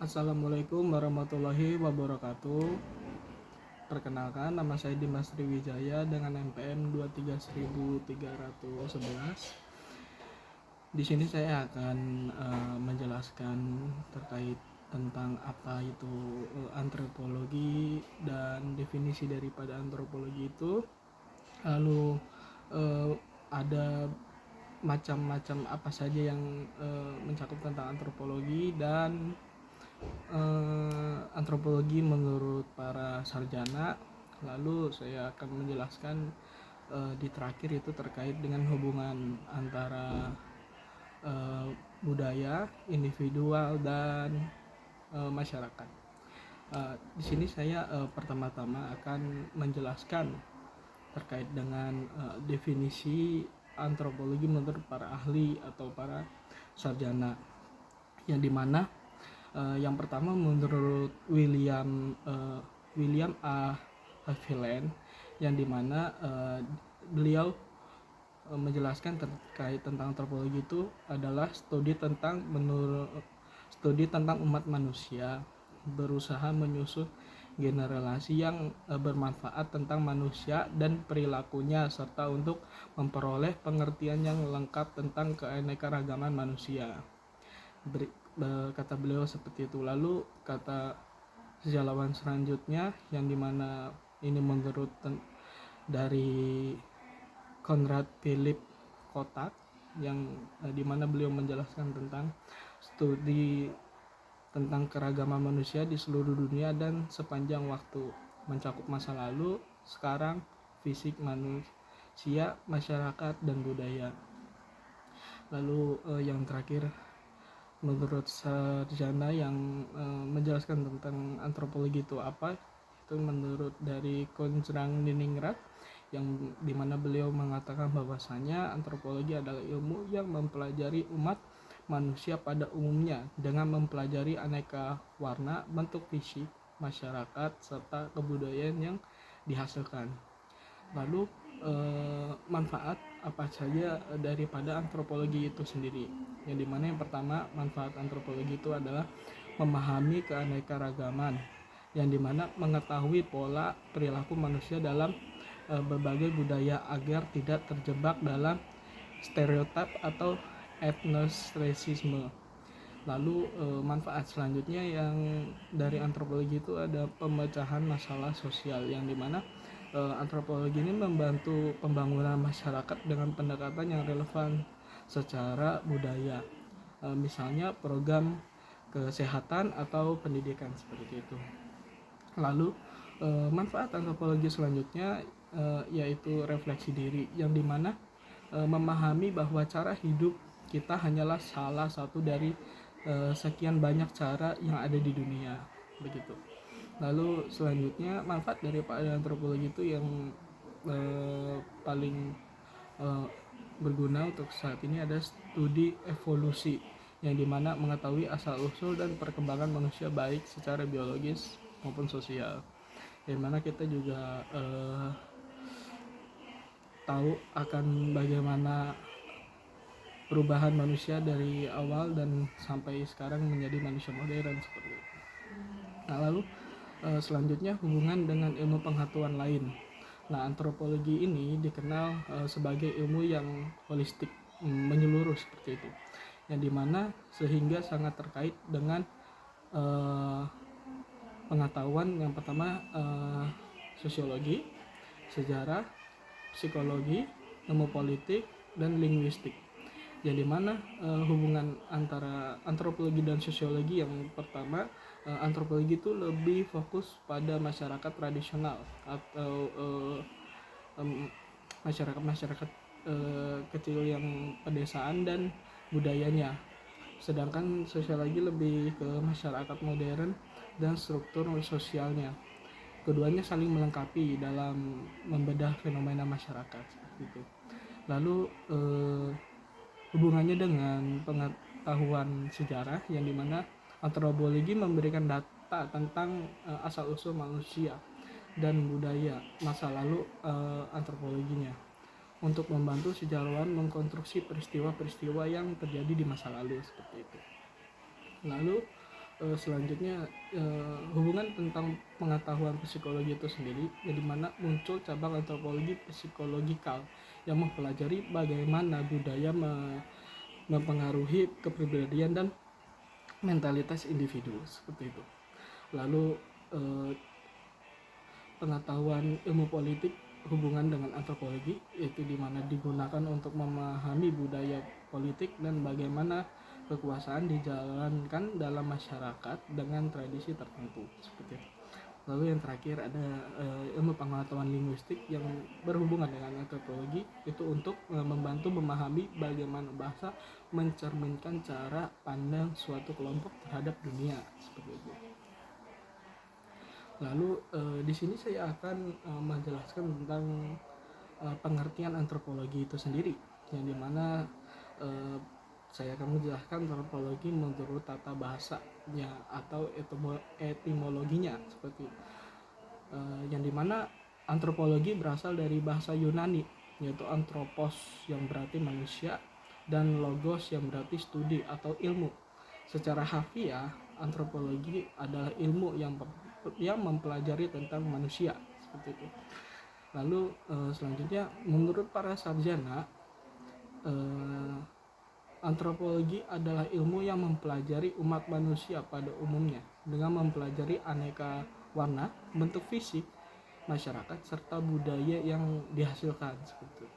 Assalamualaikum warahmatullahi wabarakatuh. Perkenalkan, nama saya Dimas Triwijaya dengan NPM 231.311. Di sini saya akan menjelaskan terkait tentang apa itu antropologi dan definisi daripada antropologi itu. Lalu ada macam-macam apa saja yang mencakup tentang antropologi dan antropologi menurut para sarjana. Lalu saya akan menjelaskan di terakhir itu terkait dengan hubungan antara budaya, individual dan masyarakat. Di sini saya pertama-tama akan menjelaskan terkait dengan definisi antropologi menurut para ahli atau para sarjana, yang dimana yang pertama menurut William A. Haviland, yang dimana beliau menjelaskan terkait tentang antropologi itu adalah studi tentang umat manusia, berusaha menyusun generasi yang bermanfaat tentang manusia dan perilakunya, serta untuk memperoleh pengertian yang lengkap tentang keanekaragaman manusia. Kata beliau seperti itu. Lalu kata sejalawan selanjutnya, yang dimana ini menurut dari Konrad Philipp Kotak, yang dimana beliau menjelaskan tentang studi tentang keragaman manusia di seluruh dunia dan sepanjang waktu, mencakup masa lalu, sekarang, fisik manusia, masyarakat, dan budaya. Lalu yang terakhir menurut sarjana yang menjelaskan tentang antropologi itu apa, itu menurut dari Konrad Niningrat, yang dimana beliau mengatakan bahwasanya antropologi adalah ilmu yang mempelajari umat manusia pada umumnya dengan mempelajari aneka warna, bentuk fisik, masyarakat, serta kebudayaan yang dihasilkan. Lalu manfaat apa saja daripada antropologi itu sendiri, yang dimana yang pertama, manfaat antropologi itu adalah memahami keanekaragaman, yang dimana mengetahui pola perilaku manusia dalam berbagai budaya agar tidak terjebak dalam stereotip atau etnosentrisme. Lalu manfaat selanjutnya yang dari antropologi itu ada pemecahan masalah sosial, yang dimana antropologi ini membantu pembangunan masyarakat dengan pendekatan yang relevan secara budaya, misalnya program kesehatan atau pendidikan seperti itu. Lalu manfaat antropologi selanjutnya yaitu refleksi diri, yang dimana memahami bahwa cara hidup kita hanyalah salah satu dari sekian banyak cara yang ada di dunia, begitu. Lalu selanjutnya manfaat daripada antropologi itu yang paling berguna untuk saat ini ada studi evolusi, yang dimana mengetahui asal usul dan perkembangan manusia baik secara biologis maupun sosial, yang mana kita juga tahu akan bagaimana perubahan manusia dari awal dan sampai sekarang menjadi manusia modern seperti itu. Nah, lalu selanjutnya hubungan dengan ilmu pengetahuan lain. Nah, antropologi ini dikenal sebagai ilmu yang holistik, menyeluruh seperti itu, yang dimana sehingga sangat terkait dengan pengetahuan yang pertama sosiologi, sejarah, psikologi, ilmu politik, dan linguistik, yang dimana hubungan antara antropologi dan sosiologi yang pertama, antropologi itu lebih fokus pada masyarakat tradisional atau masyarakat kecil yang pedesaan dan budayanya, sedangkan sosiologi lebih ke masyarakat modern dan struktur sosialnya. Keduanya saling melengkapi dalam membedah fenomena masyarakat seperti itu. Lalu hubungannya dengan pengetahuan sejarah, yang dimana antropologi memberikan data tentang asal usul manusia dan budaya masa lalu antropologinya, untuk membantu sejarawan mengkonstruksi peristiwa-peristiwa yang terjadi di masa lalu seperti itu. Lalu Selanjutnya hubungan tentang pengetahuan psikologi itu sendiri, jadi mana muncul cabang antropologi psikologikal yang mempelajari bagaimana budaya mempengaruhi kepribadian dan mentalitas individu seperti itu. Lalu pengetahuan ilmu politik hubungan dengan antropologi, yaitu dimana digunakan untuk memahami budaya politik dan bagaimana kekuasaan dijalankan dalam masyarakat dengan tradisi tertentu seperti itu. Lalu yang terakhir ada ilmu pengetahuan linguistik yang berhubungan dengan antropologi, itu untuk membantu memahami bagaimana bahasa mencerminkan cara pandang suatu kelompok terhadap dunia seperti itu. Lalu di sini saya akan menjelaskan tentang pengertian antropologi itu sendiri, yang dimana saya akan menjelaskan antropologi menurut tata bahasanya atau etimologinya seperti yang dimana antropologi berasal dari bahasa Yunani, yaitu anthropos yang berarti manusia dan logos yang berarti studi atau ilmu. Secara harfiah, antropologi adalah ilmu yang mempelajari tentang manusia seperti itu. Lalu selanjutnya menurut para sarjana, antropologi adalah ilmu yang mempelajari umat manusia pada umumnya dengan mempelajari aneka warna, bentuk fisik masyarakat serta budaya yang dihasilkan seperti itu.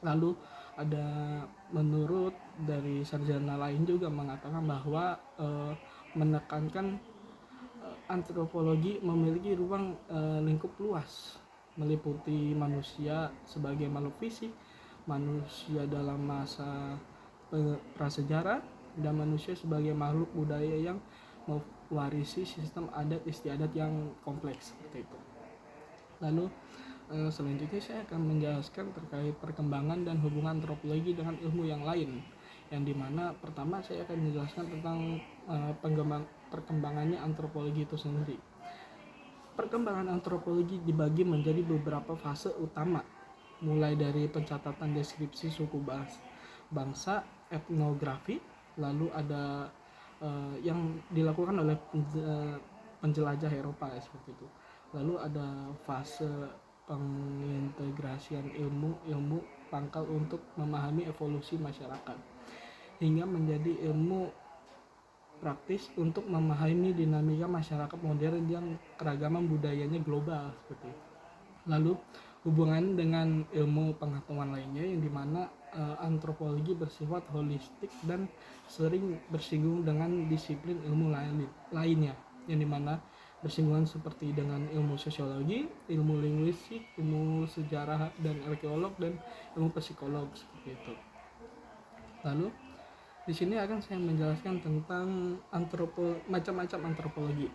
Lalu ada menurut dari sarjana lain juga mengatakan bahwa menekankan antropologi memiliki ruang lingkup luas, meliputi manusia sebagai makhluk fisik, manusia dalam masa prasejarah, dan manusia sebagai makhluk budaya yang mewarisi sistem adat istiadat yang kompleks seperti itu. Lalu selanjutnya saya akan menjelaskan terkait perkembangan dan hubungan antropologi dengan ilmu yang lain, yang dimana pertama saya akan menjelaskan tentang perkembangannya antropologi itu sendiri. Perkembangan antropologi dibagi menjadi beberapa fase utama, mulai dari pencatatan deskripsi suku bangsa, etnografi, lalu ada yang dilakukan oleh penjelajah Eropa seperti itu. Lalu ada fase pengintegrasian ilmu pangkal untuk memahami evolusi masyarakat, hingga menjadi ilmu praktis untuk memahami dinamika masyarakat modern yang keragaman budayanya global seperti itu. Lalu hubungan dengan ilmu pengetahuan lainnya, yang dimana antropologi bersifat holistik dan sering bersinggung dengan disiplin ilmu lainnya, yang dimana bersinggungan seperti dengan ilmu sosiologi, ilmu linguistik, ilmu sejarah dan arkeolog, dan ilmu psikolog seperti itu. Lalu di sini akan saya menjelaskan tentang macam-macam antropologi,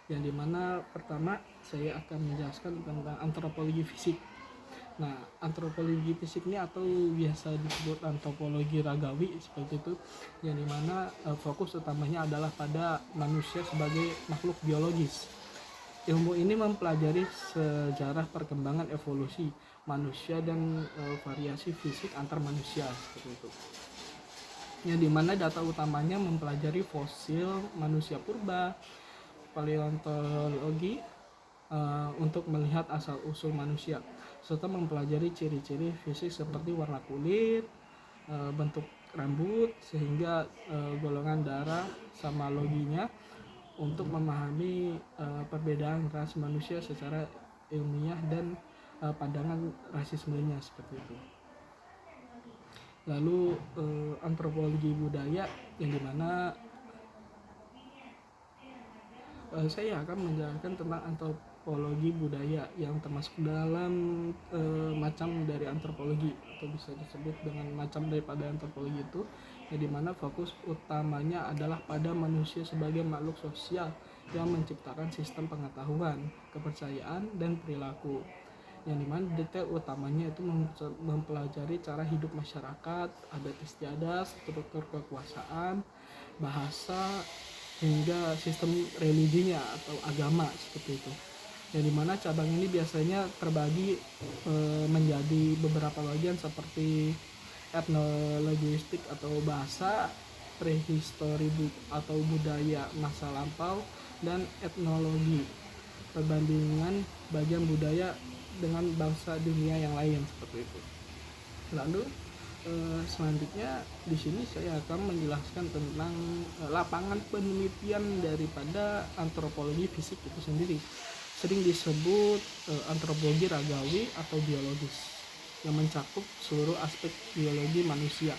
yang dimana pertama saya akan menjelaskan tentang antropologi fisik. Nah, antropologi fisik ini atau biasa disebut antropologi ragawi seperti itu, yang dimana fokus utamanya adalah pada manusia sebagai makhluk biologis. Ilmu ini mempelajari sejarah perkembangan evolusi manusia dan variasi fisik antar manusia seperti itu, yang dimana data utamanya mempelajari fosil manusia purba, paleontologi untuk melihat asal usul manusia, serta mempelajari ciri-ciri fisik seperti warna kulit, bentuk rambut, sehingga golongan darah sama loginya, untuk memahami perbedaan ras manusia secara ilmiah dan pandangan rasismenya seperti itu. Lalu antropologi budaya, yang dimana saya akan menjelaskan tentang antropologi budaya yang termasuk dalam macam dari antropologi, atau bisa disebut dengan macam daripada antropologi itu, yang dimana fokus utamanya adalah pada manusia sebagai makhluk sosial yang menciptakan sistem pengetahuan, kepercayaan, dan perilaku, yang dimana detail utamanya itu mempelajari cara hidup masyarakat, adat istiadat, struktur kekuasaan, bahasa, hingga sistem religinya atau agama seperti itu. Yang dimana cabang ini biasanya terbagi menjadi beberapa bagian seperti etnolinguistik atau bahasa, prehistori atau budaya masa lampau, dan etnologi, perbandingan bagian budaya dengan bangsa dunia yang lain seperti itu. Lalu selanjutnya di sini saya akan menjelaskan tentang lapangan penelitian daripada antropologi fisik itu sendiri. Sering disebut antropologi ragawi atau biologis, yang mencakup seluruh aspek biologi manusia,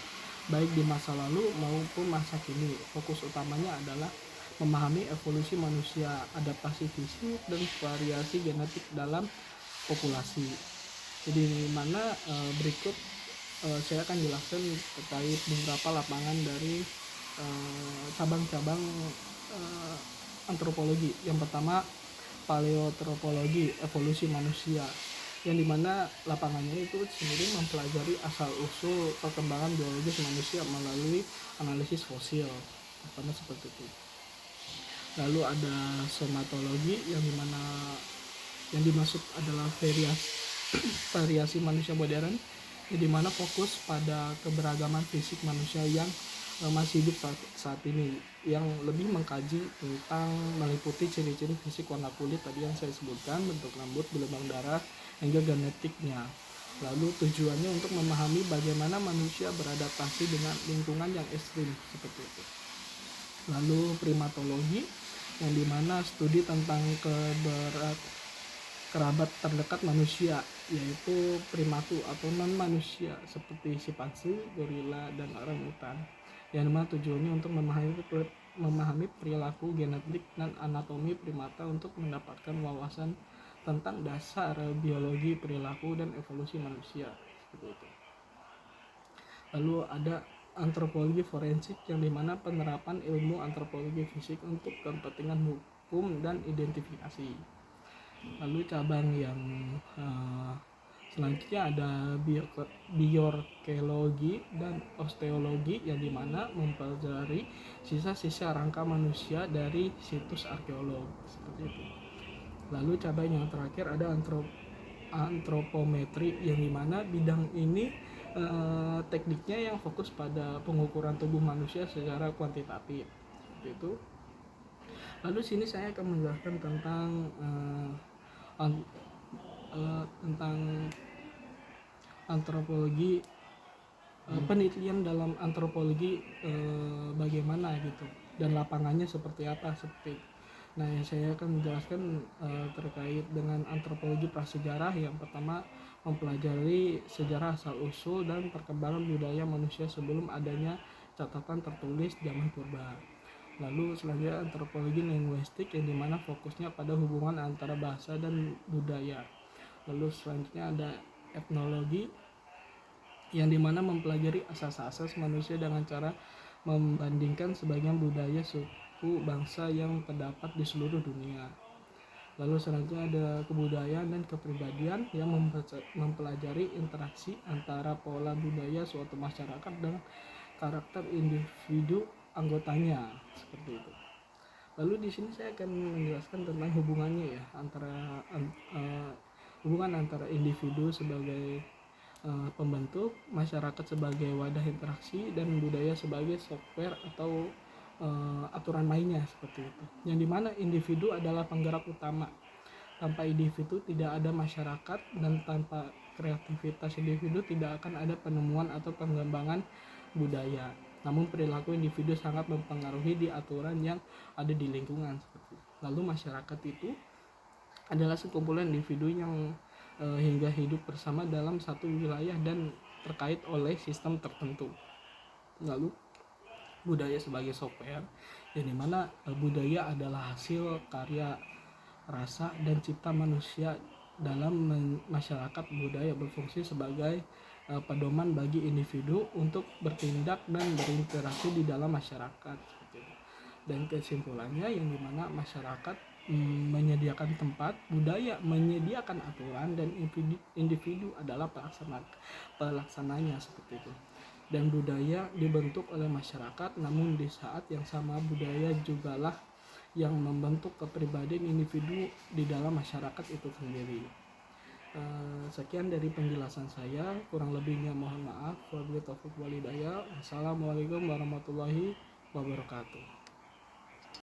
baik di masa lalu maupun masa kini. Fokus utamanya adalah memahami evolusi manusia, adaptasi fisik, dan variasi genetik dalam populasi. Jadi mana berikut saya akan jelaskan terkait beberapa lapangan dari cabang-cabang antropologi. Yang pertama, paleoantropologi, evolusi manusia, yang dimana lapangannya itu sendiri mempelajari asal usul perkembangan biologis manusia melalui analisis fosil, pertama seperti itu. Lalu ada somatologi, yang dimana yang dimaksud adalah variasi manusia modern, di mana fokus pada keberagaman fisik manusia yang masih hidup saat ini, yang lebih mengkaji tentang meliputi ciri-ciri fisik, warna kulit tadi yang saya sebutkan, bentuk rambut, gelombang darah, hingga genetiknya. Lalu tujuannya untuk memahami bagaimana manusia beradaptasi dengan lingkungan yang ekstrim seperti itu. Lalu primatologi, yang dimana studi tentang kerabat terdekat manusia, yaitu primatu atau non manusia seperti simpanse, gorila, dan orangutan, yang dimana tujuannya untuk memahami perilaku, genetik, dan anatomi primata untuk mendapatkan wawasan tentang dasar biologi, perilaku, dan evolusi manusia seperti itu. Lalu ada antropologi forensik, yang dimana penerapan ilmu antropologi fisik untuk kepentingan hukum dan identifikasi. Lalu cabang yang selanjutnya ada bioarkeologi dan osteologi, yang dimana mempelajari sisa-sisa rangka manusia dari situs arkeolog seperti itu. Lalu cabang yang terakhir ada antropometri, yang dimana bidang ini tekniknya yang fokus pada pengukuran tubuh manusia secara kuantitatif seperti itu. Lalu sini saya akan menjelaskan tentang antropologi, penelitian dalam antropologi bagaimana gitu, dan lapangannya seperti apa seperti itu. Nah, yang saya akan menjelaskan terkait dengan antropologi prasejarah. Yang pertama, mempelajari sejarah asal usul dan perkembangan budaya manusia sebelum adanya catatan tertulis zaman purba. Lalu selanjutnya antropologi linguistik, yang dimana fokusnya pada hubungan antara bahasa dan budaya. Lalu selanjutnya ada etnologi, yang dimana mempelajari asas-asas manusia dengan cara membandingkan sebagian budaya suku bangsa yang terdapat di seluruh dunia. Lalu selanjutnya ada kebudayaan dan kepribadian, yang mempelajari interaksi antara pola budaya suatu masyarakat dengan karakter individu anggotanya seperti itu. Lalu di sini saya akan menjelaskan tentang hubungannya ya hubungan antara individu sebagai pembentuk, masyarakat sebagai wadah interaksi, dan budaya sebagai software atau aturan mainnya seperti itu. Yang dimana individu adalah penggerak utama. Tanpa individu tidak ada masyarakat, dan tanpa kreativitas individu tidak akan ada penemuan atau pengembangan budaya. Namun perilaku individu sangat mempengaruhi di aturan yang ada di lingkungan seperti itu. Lalu masyarakat itu adalah sekumpulan individu yang hingga hidup bersama dalam satu wilayah dan terkait oleh sistem tertentu. Lalu budaya sebagai software, yang dimana budaya adalah hasil karya, rasa, dan cipta manusia dalam masyarakat. Budaya berfungsi sebagai pedoman bagi individu untuk bertindak dan berinteraksi di dalam masyarakat. Dan kesimpulannya, yang dimana masyarakat menyediakan tempat, budaya menyediakan aturan, dan individu adalah pelaksananya seperti itu. Dan budaya dibentuk oleh masyarakat, namun di saat yang sama budaya jugalah yang membentuk kepribadian individu di dalam masyarakat itu sendiri. Sekian dari penjelasan saya, kurang lebihnya mohon maaf. Wabillahi taufiq wal hidayah. Wassalamualaikum warahmatullahi wabarakatuh.